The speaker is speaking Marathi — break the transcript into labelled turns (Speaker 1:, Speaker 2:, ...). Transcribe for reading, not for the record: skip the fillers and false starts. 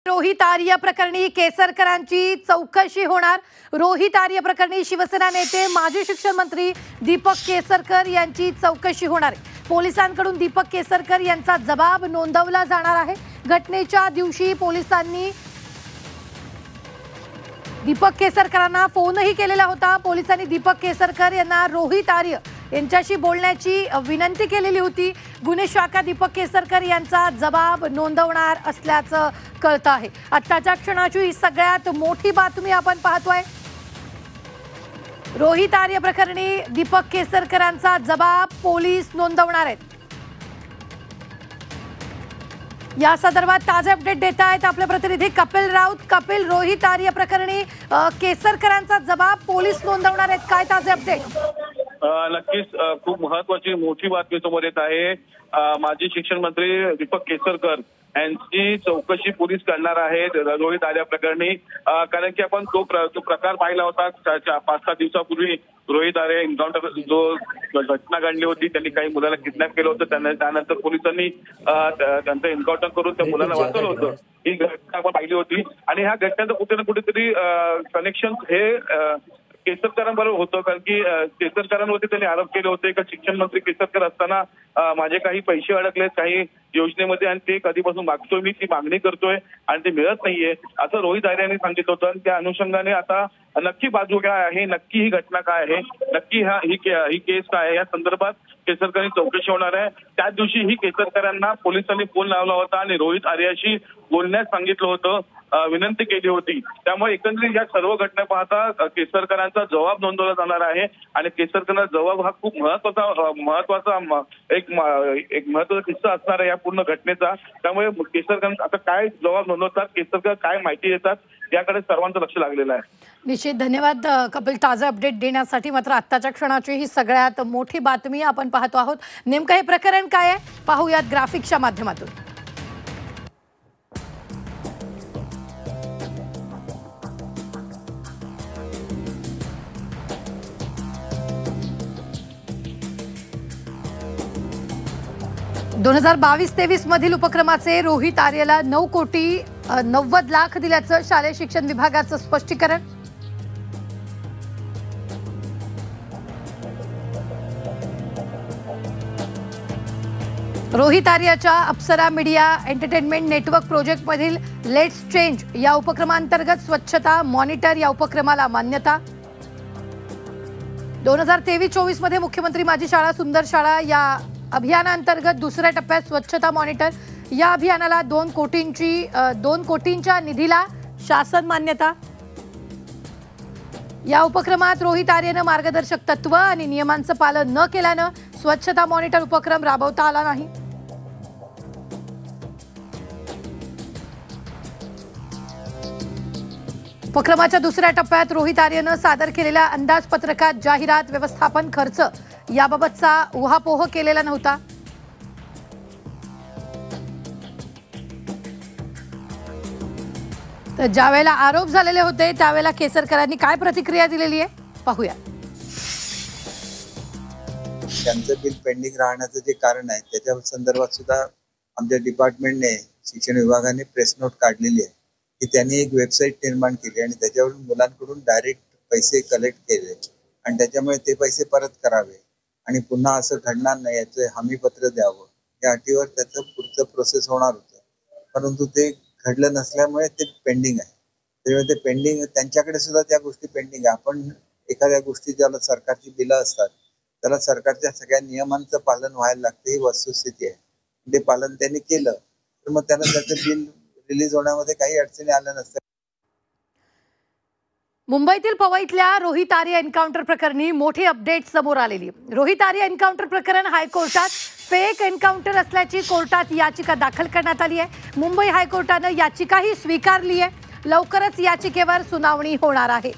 Speaker 1: रोहित आर्य प्रकरणी केसरकरांची चौकशी होणार। रोहित आर्य प्रकरणी शिवसेना नेते माजी शिक्षण मंत्री दीपक केसरकर यांची चौकशी होणार आहे। पोलिसांकडून दीपक केसरकर यांचा जबाब नोंदवला जाणार आहे। घटनेच्या दिवशी पोलिसांनी दीपक केसरकरांना फोनही केलेला होता। पोलिसांनी दीपक केसरकर यांना रोहित आर्य यांच्याशी बोलण्याची विनंती केलेली होती। गुन्हे शाखा दीपक केसरकर यांचा जबाब नोंदवणार असल्याचं कळतं आहे। आत्ताच्या क्षणाची ही सगळ्यात मोठी बातमी आपण पाहतोय। रोहित आर्य प्रकरणी दीपक केसरकरांचा जबाब पोलीस नोंदवणार आहेत। या संदर्भात ताजे अपडेट देत आहेत आपले प्रतिनिधी कपिल राऊत। कपिल, रोहित आर्य प्रकरणी केसरकरांचा जबाब पोलीस नोंदवणार आहेत, काय ताजे अपडेट?
Speaker 2: नक्कीच खूप महत्त्वाची मोठी बातमी समोर येत आहे। माजी शिक्षण मंत्री दीपक केसरकर यांची चौकशी पोलीस करणार आहेत रोहित आर्य प्रकरणी। कारण की आपण तो प्रकार पाहिला होता 5-6 दिवसापूर्वी। रोहित आर्य एन्काउंटर जो घटना घडली होती, त्यांनी काही मुलाला किडनॅप केलं होतं, त्यानंतर पोलिसांनी त्यांचं एन्काउंटर करून त्या मुलाला वाचवलं होतं। ही घटना आपण पाहिली होती आणि ह्या घटनेचं कुठे ना कुठेतरी कनेक्शन हे केसरकरांबरोबर होतं। कारण की केसरकरांवरती त्यांनी आरोप केले होते की शिक्षण मंत्री केसरकर असताना माझे काही पैसे अडकलेत काही योजनेमध्ये आणि ते कधीपासून मागतोय, मी ती मागणी करतोय आणि ते मिळत नाहीये असं रोहित आर्य यांनी सांगितलं होतं। त्या अनुषंगाने आता नक्की बाजू काय आहे, नक्की ही घटना काय आहे, नक्की ही केस काय आहे, या संदर्भात केसरकरांची चौकशी होणार आहे। त्याच दिवशी ही केसरकरांना पोलिसांनी फोन लावला होता आणि रोहित आर्याशी बोलण्यास सांगितलं होतं, विनंती केली होती। त्यामुळे एकंदरीत या सर्व घटना पाहता केसरकरांचा जबाब नोंदवला जाणार आहे आणि केसरकरांचा जबाब हा खूप महत्वाचा एक महत्वाचा किस्सा असणार आहे या पूर्ण घटनेचा। त्यामुळे केसरकर आता काय जबाब नोंदवतात, केसरकर काय माहिती देतात, याकडे सर्वांचं लक्ष लागलेलं आहे।
Speaker 1: निश्चित धन्यवाद कपिल ताजा अपडेट देण्यासाठी। मात्र आत्ताच्या क्षणाची ही सगळ्यात मोठी बातमी आपण पाहतो आहोत। नेमकं हे प्रकरण काय आहे पाहूयात ग्राफिक्सच्या माध्यमातून। दोन 2022-23 मधील उपक्रमाचे रोहित आर्यला 9,90,00,000 दिल्याचं शालेय शिक्षण विभागाचं स्पष्टीकरण। रोहित आर्यच्या अप्सरा मीडिया एंटरटेनमेंट नेटवर्क प्रोजेक्ट मधील लेट्स चेंज या उपक्रमांतर्गत स्वच्छता मॉनिटर या उपक्रमाला मान्यता। 2023-24 मध्ये मुख्यमंत्री माझी शाळा सुंदर शाळा या अभियानांतर्गत दुसऱ्या टप्प्यात स्वच्छता मॉनिटर या अभियानाला 2 कोटींच्या निधीला शासन मान्यता। या उपक्रमात रोहित आर्यनं मार्गदर्शक तत्व आणि नियमांचं पालन न केल्यानं स्वच्छता मॉनिटर उपक्रम राबवता आला नाही। उपक्रमाच्या दुसऱ्या टप्प्यात रोहित आर्यनं सादर केलेल्या अंदाजपत्रकात जाहिरात व्यवस्थापन खर्च याबाबतचा उहापोह केलेला नव्हता। तर ज्यावेळेला आरोप झालेले होते त्यावेळेला केसरकरांनी काय प्रतिक्रिया दिलेली आहे पाहूया।
Speaker 3: त्यांचं बिल पेंडिंग राहण्याचं जे कारण आहे त्याच्या संदर्भात सुद्धा आमच्या डिपार्टमेंटने शिक्षण विभागाने प्रेस नोट काढलेली आहे की त्यांनी एक वेबसाईट निर्माण केली आणि त्याच्यावरून मुलांकडून डायरेक्ट पैसे कलेक्ट केले आणि त्याच्यामुळे ते पैसे परत करावे आणि पुन्हा असं घडणार नाही याचं हमीपत्र द्यावं या अटीवर त्याचं पुढचं प्रोसेस होणार होतं। परंतु ते घडलं नसल्यामुळे ते पेंडिंग आहे। त्यामुळे ते पेंडिंग त्यांच्याकडे सुद्धा त्या गोष्टी पेंडिंग आहे। आपण एखाद्या गोष्टी ज्याला सरकारची बिलं असतात त्याला सरकारच्या सगळ्या नियमांचं पालन व्हायला लागते, ही वस्तुस्थिती आहे। ते पालन त्यांनी केलं तर मग त्यांना त्याचं बिल रिलीज होण्यामध्ये काही अडचणी आल्या नसत्या।
Speaker 1: मुंबईतील पवईतल्या रोहित आर्य एन्काउंटर प्रकरणी मोठी अपडेट समोर आलेली। रोहित आर्य एन्काउंटर प्रकरण हायकोर्टात फेक एन्काउंटर असल्याची कोर्टात याचिका दाखल करण्यात आली आहे। मुंबई हायकोर्टानं याचिकाही स्वीकारली आहे। लवकरच याचिकेवर सुनावणी होणार आहे।